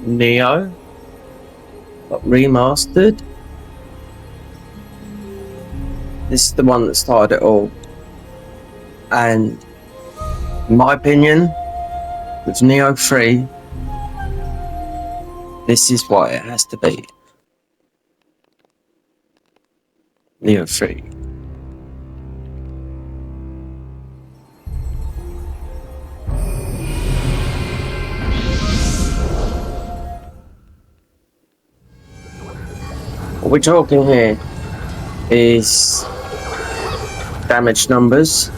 Nioh got remastered. This is the one that started it all, and in my opinion, with Nioh 3, this is what it has to be. Nioh 3. What we're talking here is damage numbers.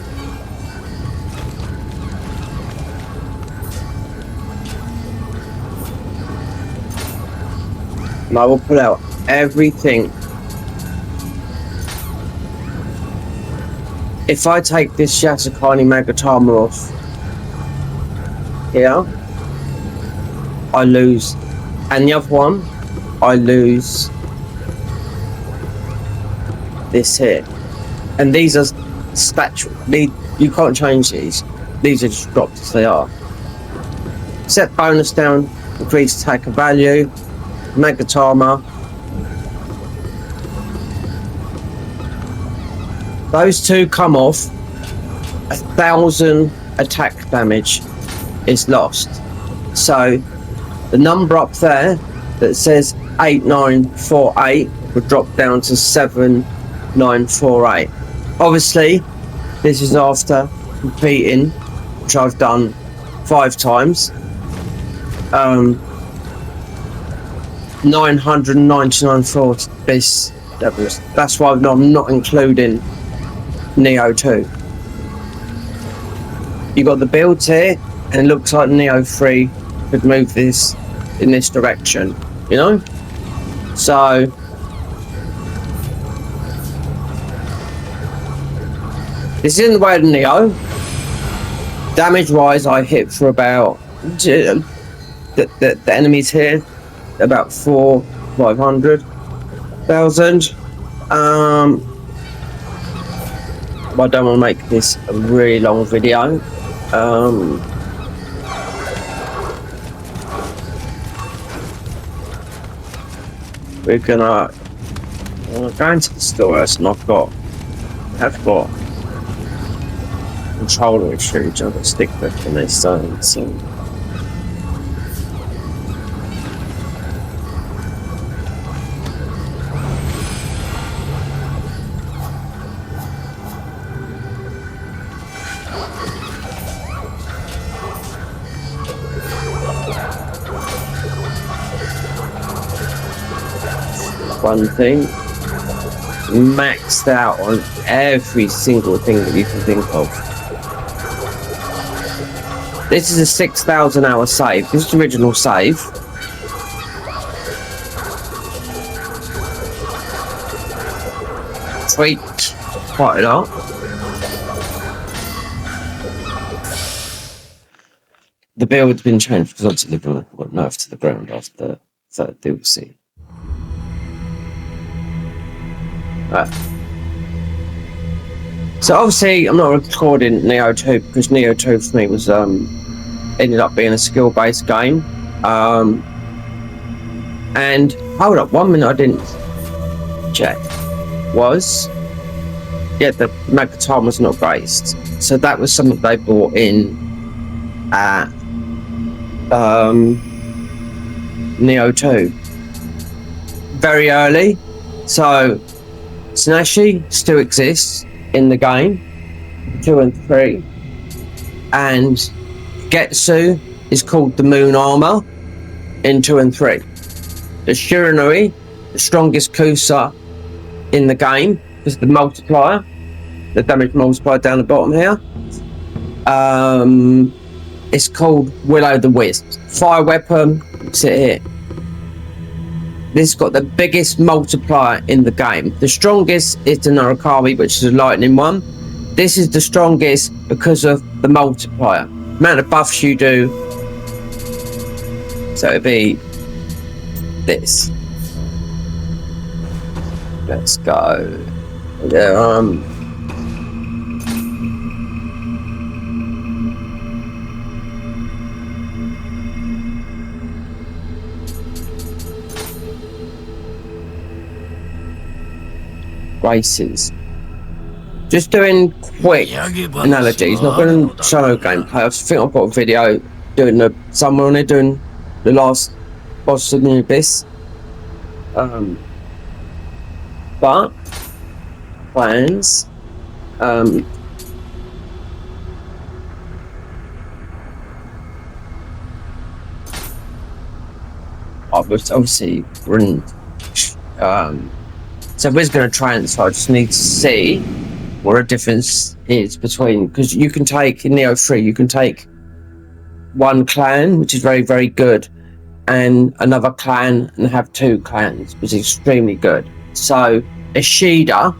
And I will pull out everything. If I take this Yatakani Magatama off here, I lose. And the other one, I lose this here. And these are statual. You can't change these. These are just dropped as they are. Set bonus down, increase attacker value, Magatama. Those two come off, 1,000 attack damage is lost. So the number up there that says 8948 would drop down to 7948. Obviously, this is after competing, which I've done 5 times. 999 for this. That's why I'm not including Nioh 2. You got the builds here, and it looks like Nioh 3 could move this in this direction, you know? So this isn't the way of Nioh. Damage wise, I hit for about the enemies here about 500,000. I don't want to make this a really long video. We're gonna go into the stores, and I've got controller issues. I've got stick with in this zone, so. One thing, maxed out on every single thing that you can think of. This is a 6,000 hour save. This is the original save. Tweaked quite a lot. The build's been changed because obviously they've got nerfed to the ground after the third DLC. So obviously I'm not recording Nioh 2 because Nioh 2 for me was ended up being a skill-based game. And hold up, 1 minute I didn't check was the Magatama was not based. So that was something they brought in at Nioh 2 very early. So Sinashi still exists in the game, 2 and 3, and Getsu is called the Moon Armor in 2 and 3. The Shiranui, the strongest Kusa in the game, is the multiplier, the damage multiplier down the bottom here. It's called Willow the Wisp. Fire weapon, sit here. This got the biggest multiplier in the game. The strongest is the Narukami, which is a lightning one. This is the strongest because of the multiplier. Amount of buffs you do. So it'd be this. Let's go. races. Just doing quick analogies, not going to show no gameplay. I think I've got a video doing someone on it doing the last boss of the abyss. But plans. Obviously we're in, so we're going to transfer. I just need to see what a difference is between, because you can take in Nioh 3, you can take one clan, which is very, very good, and another clan and have two clans, which is extremely good. So Ishida,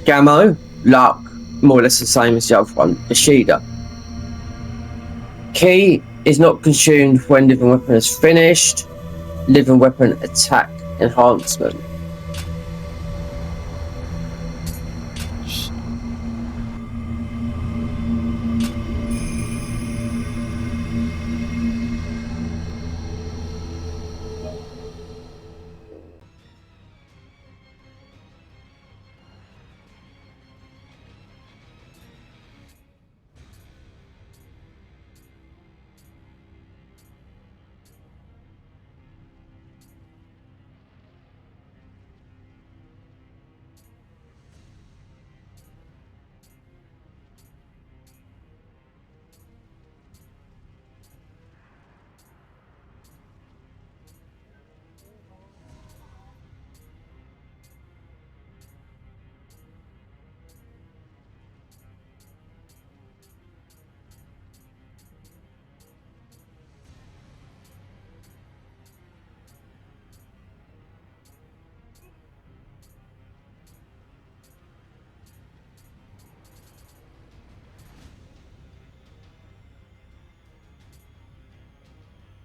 Gamo, Luck, more or less the same as the other one. Ishida. Key is not consumed when living weapon is finished. Living weapon attack enhancement.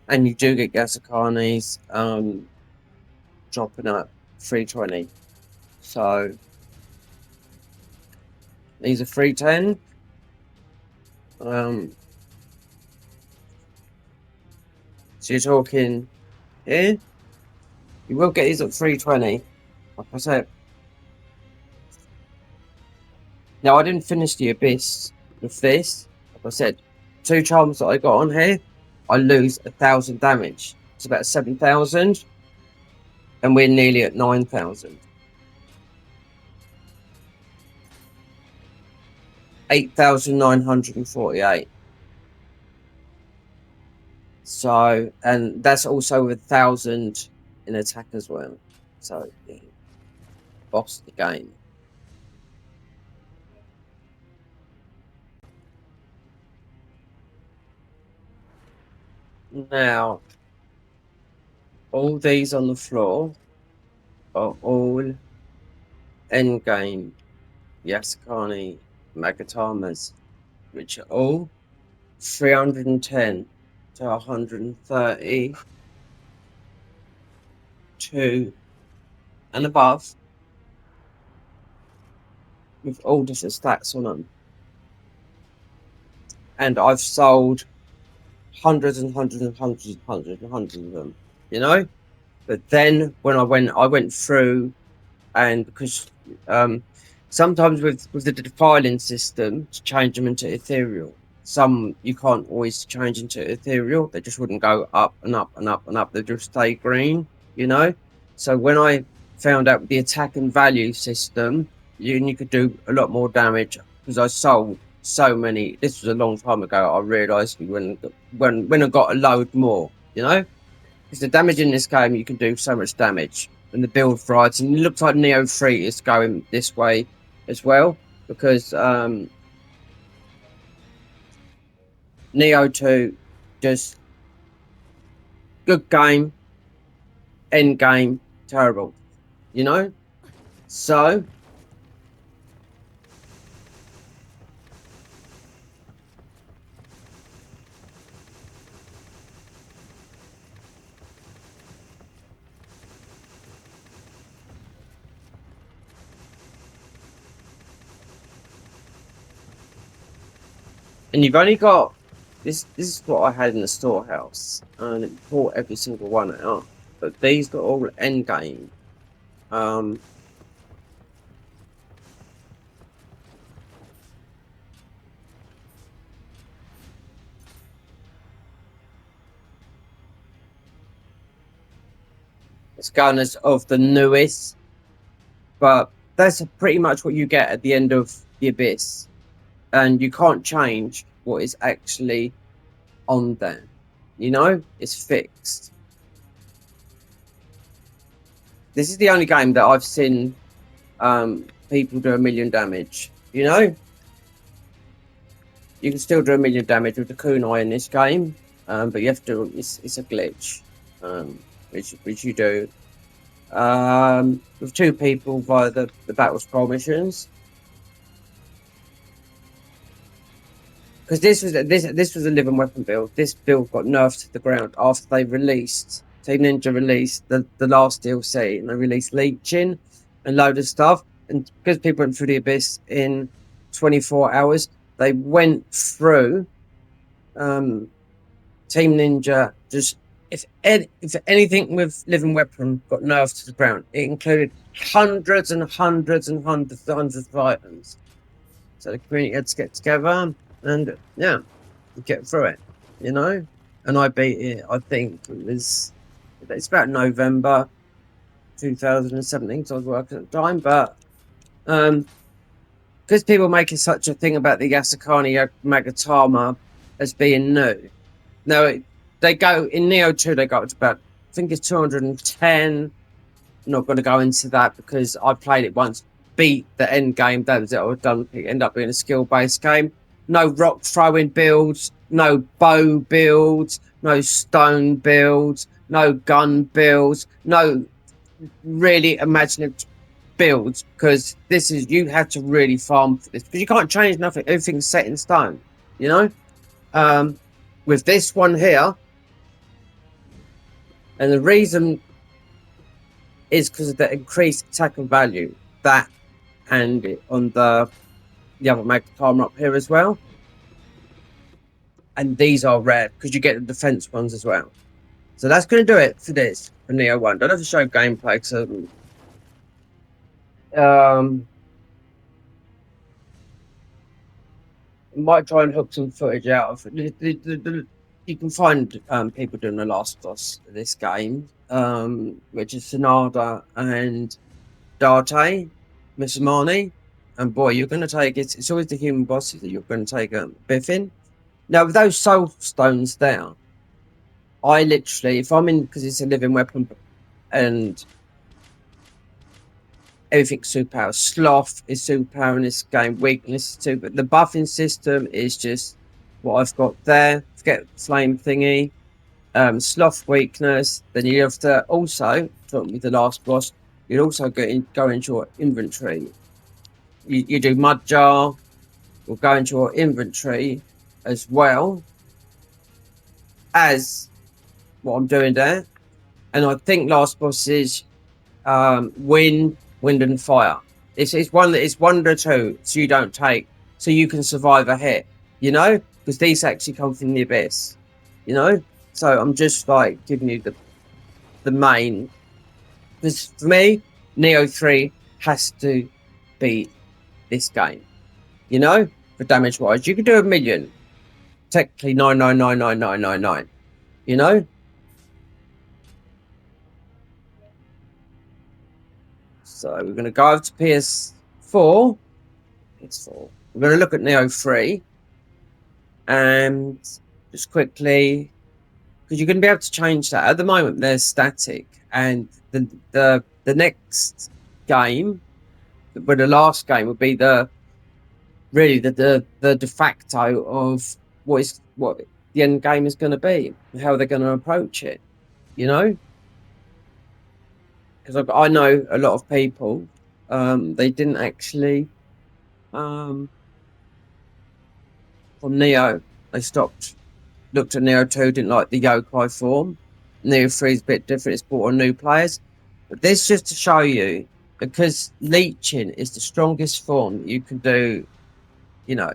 And you do get Gasakanis dropping at 320. So these are 310. So you're talking here. You will get these at 320. Like I said. Now I didn't finish the abyss with this. Like I said, 2 charms that I got on here, I lose 1,000 damage. It's about 7,000. And we're nearly at 9,000. 8,948. So, and that's also 1,000 in attack as well. So, yeah, boss the game. Now, all these on the floor are all endgame Yasakani Magatamas, which are all 310 to 132 and above, with all different stats on them. And I've sold hundreds and hundreds and hundreds and hundreds and hundreds of them, you know? But then when I went through, and because sometimes with the defiling system to change them into ethereal, some you can't always change into ethereal. They just wouldn't go up and up and up and up. They just stay green, you know. So when I found out the attack and value system, you could do a lot more damage, because I sold so many. This was a long time ago. I realised when I got a load more, you know. Because the damage in this game, you can do so much damage. And the build variety, and it looks like Nioh 3 is going this way as well. Because Nioh 2, just good game, end game, terrible. You know? So, and you've only got this is what I had in the storehouse, and it bought every single one out. But these are all end game. Um, it's gunners of the newest, but that's pretty much what you get at the end of the abyss, and you can't change what is actually on there. You know, it's fixed. This is the only game that I've seen people do 1,000,000 damage. You know, you can still do 1,000,000 damage with the kunai in this game, but you have to. It's a glitch, which you do with 2 people via the battle scroll missions. Because this was a living weapon build. This build got nerfed to the ground after they released Team Ninja released the last DLC, and they released leeching and load of stuff. And because people went through the abyss in 24 hours, they went through Team Ninja. Just if anything with living weapon got nerfed to the ground, it included hundreds and hundreds and hundreds of items. So the community had to get together and yeah, get through it, you know. And I beat it. I think it's about November 2017. So I was working at the time, but because people making such a thing about the Yasukani Magatama as being new. Now they go in Nioh 2. They go up to about, I think it's 210. I'm not going to go into that because I played it once, beat the end game. That was it. I was done. It ended up being a skill based game. No rock throwing builds, no bow builds, no stone builds, no gun builds, no really imaginative builds, because this is, you have to really farm for this because you can't change nothing. Everything's set in stone, you know. With this one here, and the reason is because of the increased attack and value, that and on the other Magatama up here as well. And these are rare because you get the defense ones as well. So that's going to do it for this, for Nioh 1. Don't have to show gameplay, so might try and hook some footage out of it. You can find people doing the last boss of this game, which is Sonada and Darte, Misumani. And boy, you're going to take it. It's always the human bosses that you're going to take a biff in. Now, with those soul stones there, I literally, if I'm in, because it's a living weapon and everything's superpower, sloth is superpower in this game, weakness too, but the buffing system is just what I've got there. Forget flame thingy, sloth weakness. Then you have to also, with the last boss, you'd also go into your inventory. You do mud jar, will go into your inventory as well as what I'm doing there. And I think last boss is wind and fire. It's one that is 1 to 2, so you don't take, so you can survive a hit, you know, because these actually come from the abyss, you know. So I'm just like giving you the main, because for me, Nioh 3 has to beat this game, you know, for damage wise. You could do 1,000,000, technically 9999999, you know. So we're going to go over to PS4. PS4. We're going to look at Nioh 3. And just quickly, because you're going to be able to change that. At the moment, they're static. And the next game, but the last game would be the de facto of what the end game is going to be, how they're going to approach it, you know. Because I know a lot of people, they didn't actually, from Nioh, they looked at Nioh 2, didn't like the yokai form. Nioh 3 is a bit different, it's brought on new players. But this just to show you, because leeching is the strongest form that you can do, you know,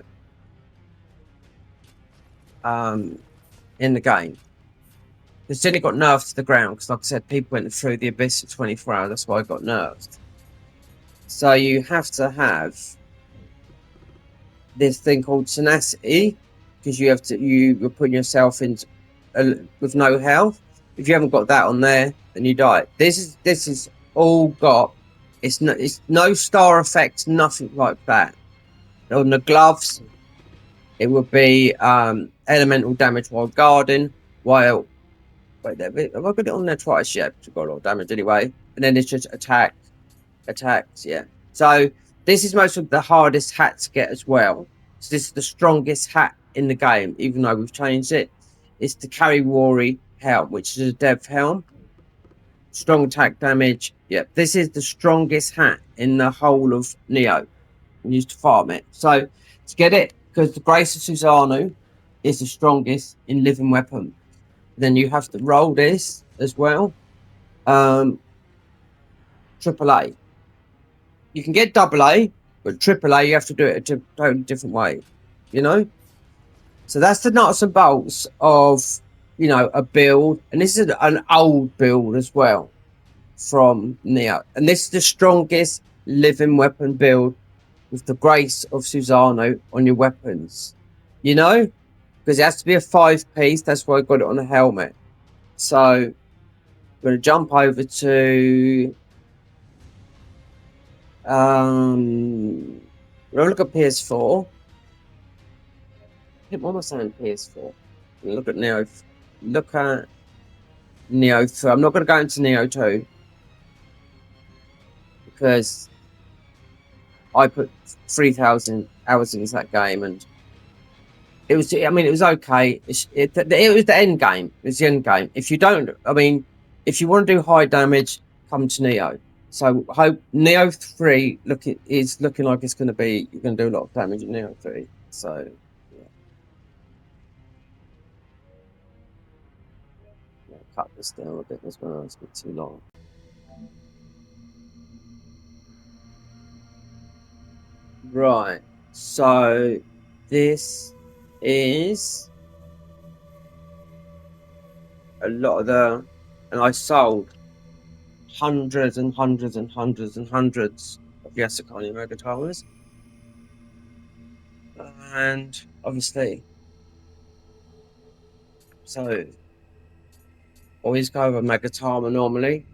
in the game. Because then it got nerfed to the ground. Because like I said, people went through the abyss of 24 hours. That's why it got nerfed. So you have to have this thing called tenacity, because you're putting yourself in with no health. If you haven't got that on there, then you die. This is all got. It's no star effects, nothing like that. On the gloves, it would be elemental damage while guarding. While wait, have I got it on there twice? Yeah, it's got a lot of damage anyway. And then it's just attacks. Yeah. So this is most of the hardest hat to get as well. So this is the strongest hat in the game, even though we've changed it. It's the Carry Worry helm, which is a dev helm. Strong attack damage. Yeah, this is the strongest hat in the whole of Nioh. And used to farm it. So to get it, because the Grace of Susano is the strongest in living weapon. Then you have to roll this as well. Triple A. You can get double A, but triple A you have to do it a totally different way. You know? So that's the nuts and bolts of, a build. And this is an old build as well from Nioh. And this is the strongest living weapon build with the Grace of Susano on your weapons. You know? Because it has to be a 5-piece. That's why I got it on a helmet. So I'm going to jump over to we'll look at PS4. What am I saying? PS4. Look at Nioh. Look at Nioh 3. I'm not going to go into Nioh 2 because I put 3,000 hours into that game, and it was. I mean, it was okay. It was the end game. It was the end game. If you don't, if you want to do high damage, come to Nioh. So hope Nioh 3 is looking like it's going to be. You're going to do a lot of damage in Nioh 3. So. Cut this down a bit as well, it's a bit too long. Right, so this is a lot of and I sold hundreds and hundreds and hundreds and hundreds of Yasukani Megatamas. And obviously, so always go over Megatama normally.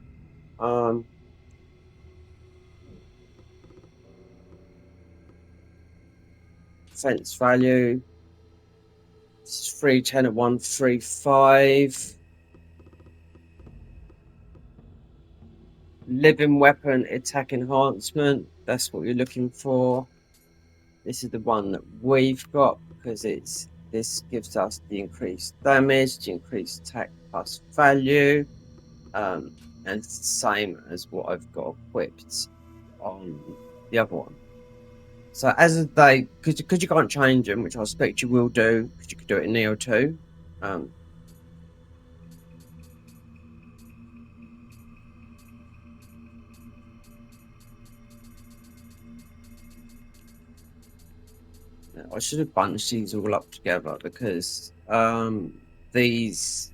Defense value. This is 310 at 135. Living weapon attack enhancement. That's what you're looking for. This is the one that we've got because this gives us the increased damage, the increased attack plus value, and it's the same as what I've got equipped on the other one. So as of they, because you can't change them, which I expect you will do, because you could do it in Nioh 2. I should have bunched these all up together because these.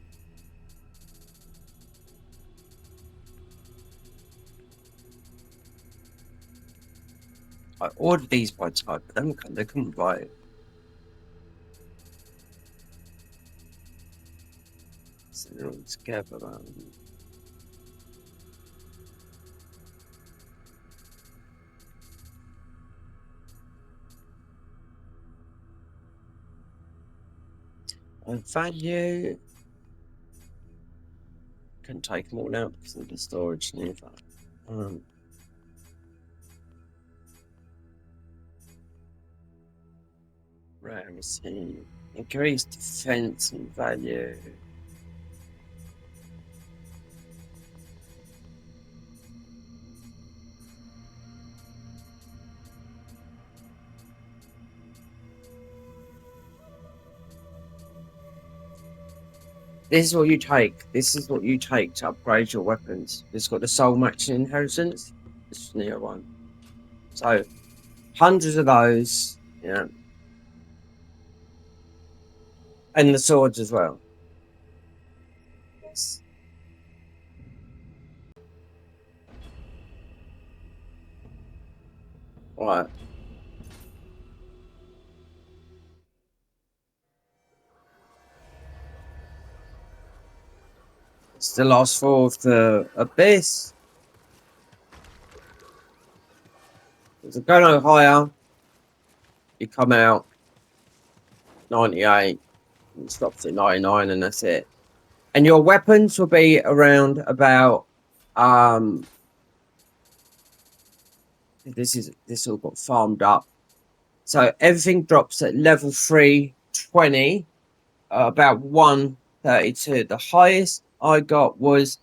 I ordered these by type, but they couldn't buy it. So they're all together. Value. Couldn't take them all out because of the storage neither. Rarity. Increased defense and value. This is what you take. This is what you take to upgrade your weapons. It's got the soul matching inheritance. This is Nioh 1. So, hundreds of those. Yeah. And the swords as well. It's the last floor of the abyss. If you go no higher, you come out 98, and it stops at 99, and that's it. And your weapons will be around about this all got farmed up. So everything drops at level 320, about 132. The highest I got was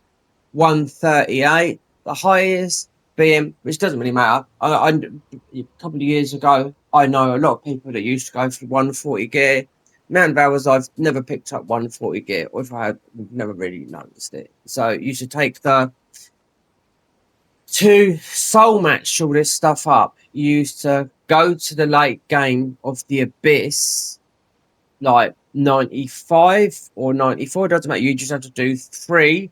138. The highest being, which doesn't really matter. A couple of years ago, I know a lot of people that used to go for 140 gear. Man of hours, I've never picked up 140 gear, or if I had, never really noticed it. So you should take to soul match all this stuff up. You used to go to the late game of the abyss, like 95 or 94, it doesn't matter. You just have to do 3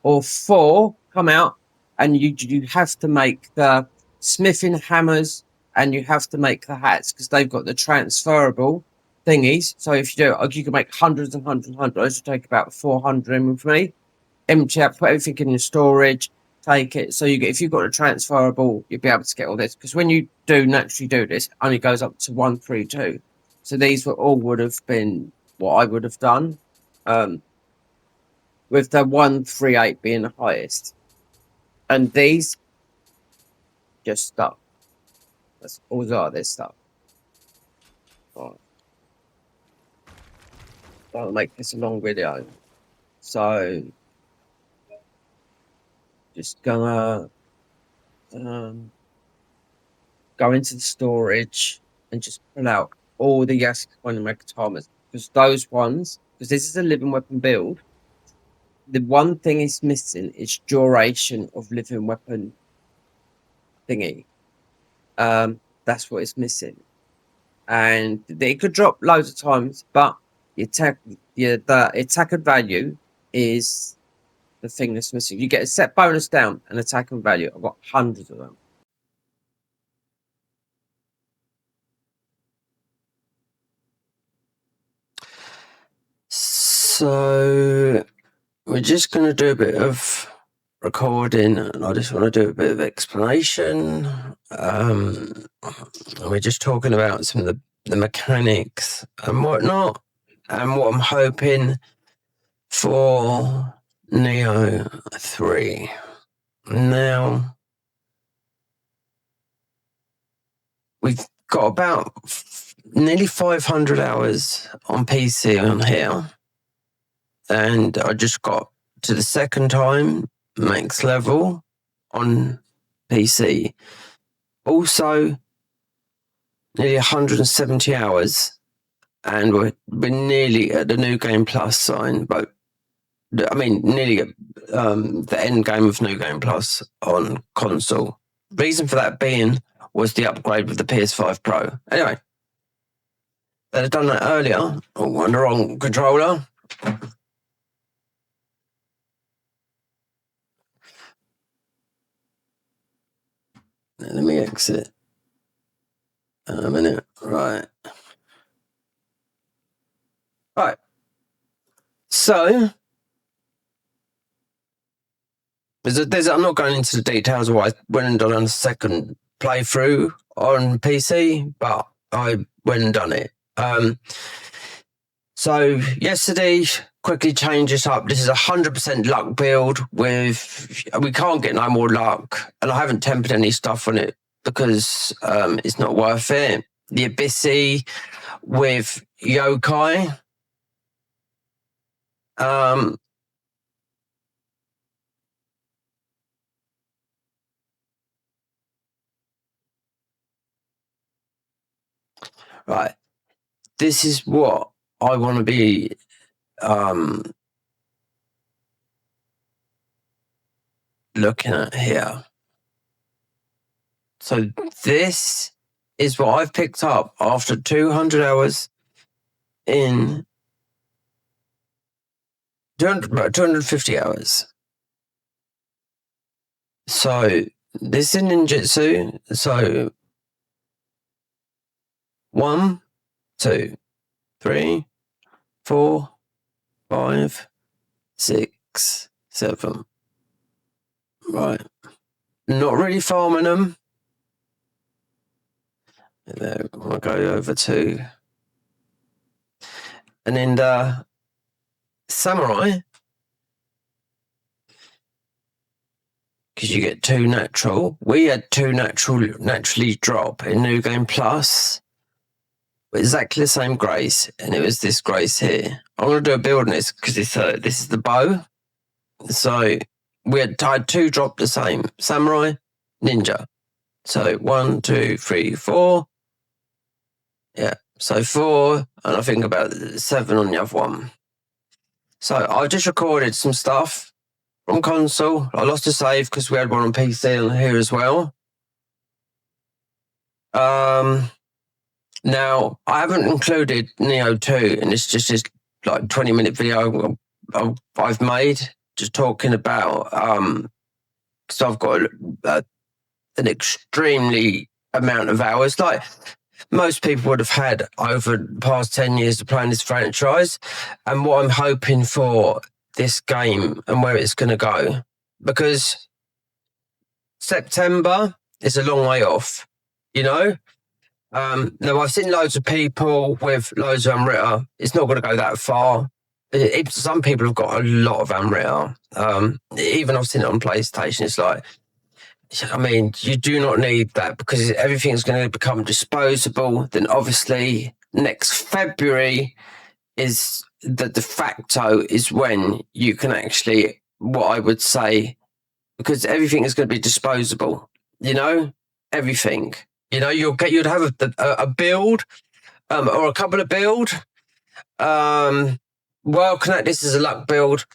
or 4, come out, and you have to make the smithing hammers, and you have to make the hats, because they've got the transferable thingies. So if you do, you can make hundreds and hundreds and hundreds. It should take about 400 in with me. Empty out, put everything in your storage, take it. So you get, if you've got a transferable, you'll be able to get all this, because when you do naturally do this, it only goes up to 132. So these would have been what I would have done, with the 138 being the highest, and these just stuff. That's all this stuff. Right. I'll make this a long video, so just gonna go into the storage and just pull out all the Yasuko Megatamas, because those ones, because this is a living weapon build, the one thing is missing is duration of living weapon thingy. That's what is missing, and it could drop loads of times, but the attack and value is the thing that's missing. You get a set bonus down and attack and value. I've got hundreds of them. So we're just going to do a bit of recording, and I just want to do a bit of explanation. We're just talking about some of the mechanics and whatnot, and what I'm hoping for Nioh 3. Now, we've got about nearly 500 hours on PC on here, and I just got to the second time max level on PC. Also, nearly 170 hours, and we're nearly at the New Game Plus sign, but I mean, nearly at the end game of New Game Plus on console. Reason for that being was the upgrade with the PS5 Pro. Anyway, they'd have done that earlier. Oh, on the wrong controller. Let me exit. A minute. Right. Right. So, I'm not going into the details of why I went and done a second playthrough on PC, but I went and done it. So yesterday, quickly change this up. This is 100% luck build we can't get no more luck, and I haven't tempered any stuff on it because it's not worth it. The Abyssy with yokai. Right. This is what I want to be looking at here. So this is what I've picked up after 200 hours in 250 hours. So this is ninjutsu. So 1, 2, 3, 4, 5, 6, 7. Right. Not really farming them. And then we'll go over to... And then the samurai, because you get 2 natural. We had 2 naturally drop in New Game Plus. Exactly the same grace, and it was this grace here. I'm going to do a build on this because this is the bow. So we had 2 drop the same. Samurai, ninja. So 1, 2, 3, 4. Yeah, so 4, and I think about 7 on the other one. So I just recorded some stuff from console. I lost a save because we had one on PC on here as well. Now, I haven't included Nioh 2, and it's just this like 20-minute video I've made just talking about, because I've got an extremely amount of hours. Like most people would have had over the past 10 years of playing this franchise, and what I'm hoping for this game and where it's going to go, because September is a long way off, you know? Now, I've seen loads of people with loads of Unwritten. It's not going to go that far. Some people have got a lot of Unwritten. Even I've seen it on PlayStation. It's like, I mean, you do not need that because everything's going to become disposable. Then obviously next February is the de facto is when you can actually, what I would say, because everything is going to be disposable, you know, everything. You know, you'd have a build, or a couple of build. Well, connect this as a luck build.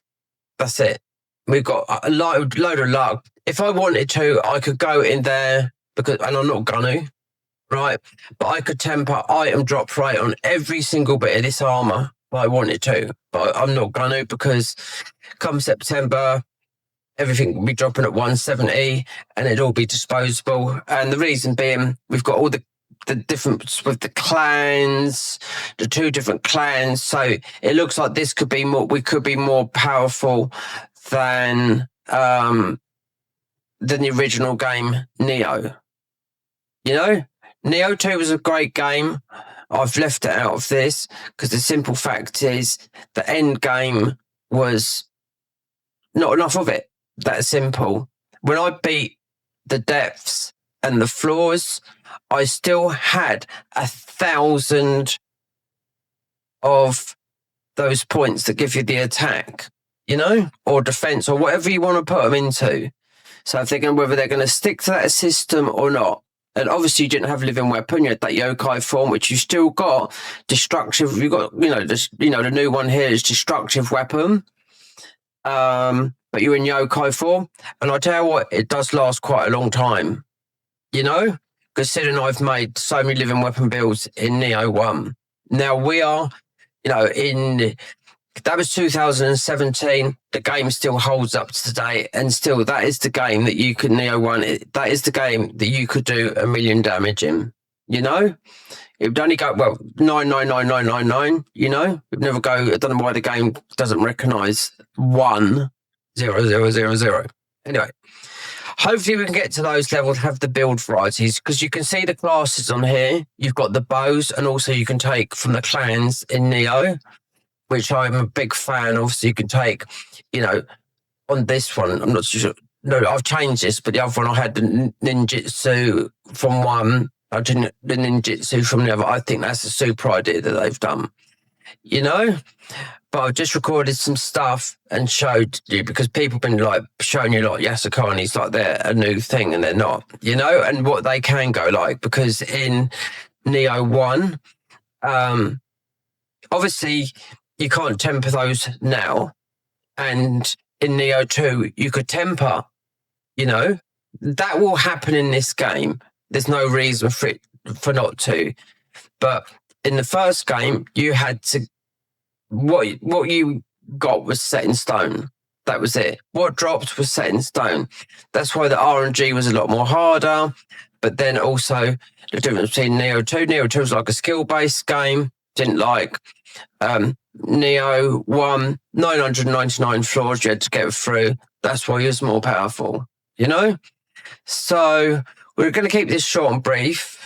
That's it. We've got a load of luck. If I wanted to, I could go in there and I'm not gonna, right? But I could temper item drop rate on every single bit of this armor if I wanted to. But I'm not gonna, because come September, everything will be dropping at 170 and it'll all be disposable. And the reason being, we've got all the difference with the clans, the 2 different clans. So it looks like this could be more, we could be more powerful than the original game, Nioh. You know, Nioh 2 was a great game. I've left it out of this because the simple fact is the end game was not enough of it. That simple. When I beat the depths and the floors, I still had 1,000 of those points that give you the attack, you know, or defense, or whatever you want to put them into. So if whether they're going to stick to that system or not. And obviously you didn't have living weapon, you had that yokai form, which you still got destructive. You got, the new one here is destructive weapon. But you're in yokai form, and I tell you what, it does last quite a long time, you know, considering I've made so many living weapon builds in Nioh 1. Now we are, that was 2017. The game still holds up to today, and still that is the game that you could Nioh 1. That is the game that you could do 1 million damage in, you know. It would only go, 99999, you know. It would never go, I don't know why the game doesn't recognise 10000. Anyway, hopefully we can get to those levels, have the build varieties, because you can see the classes on here. You've got the bows, and also you can take from the clans in Nioh, which I'm a big fan of. So you can take, on this one, I'm not sure. No, I've changed this, but the other one I had the ninjutsu from one. I didn't the ninjutsu from the other. I think that's a super idea that they've done, you know. But I've just recorded some stuff and showed you, because people have been like showing you like Yasukani's like they're a new thing, and they're not, you know, and what they can go like, because in Nioh 1, obviously you can't temper those now, and in Nioh 2 you could temper, you know. That will happen in this game. There's no reason for not to. But in the first game, you had to, what you got was set in stone. That was it. What dropped was set in stone. That's why the RNG was a lot more harder. But then also the difference between Nioh 2. Nioh 2 was like a skill-based game. Didn't like. Nioh won 999 floors you had to get through. That's why you're more powerful, you know? So we're going to keep this short and brief.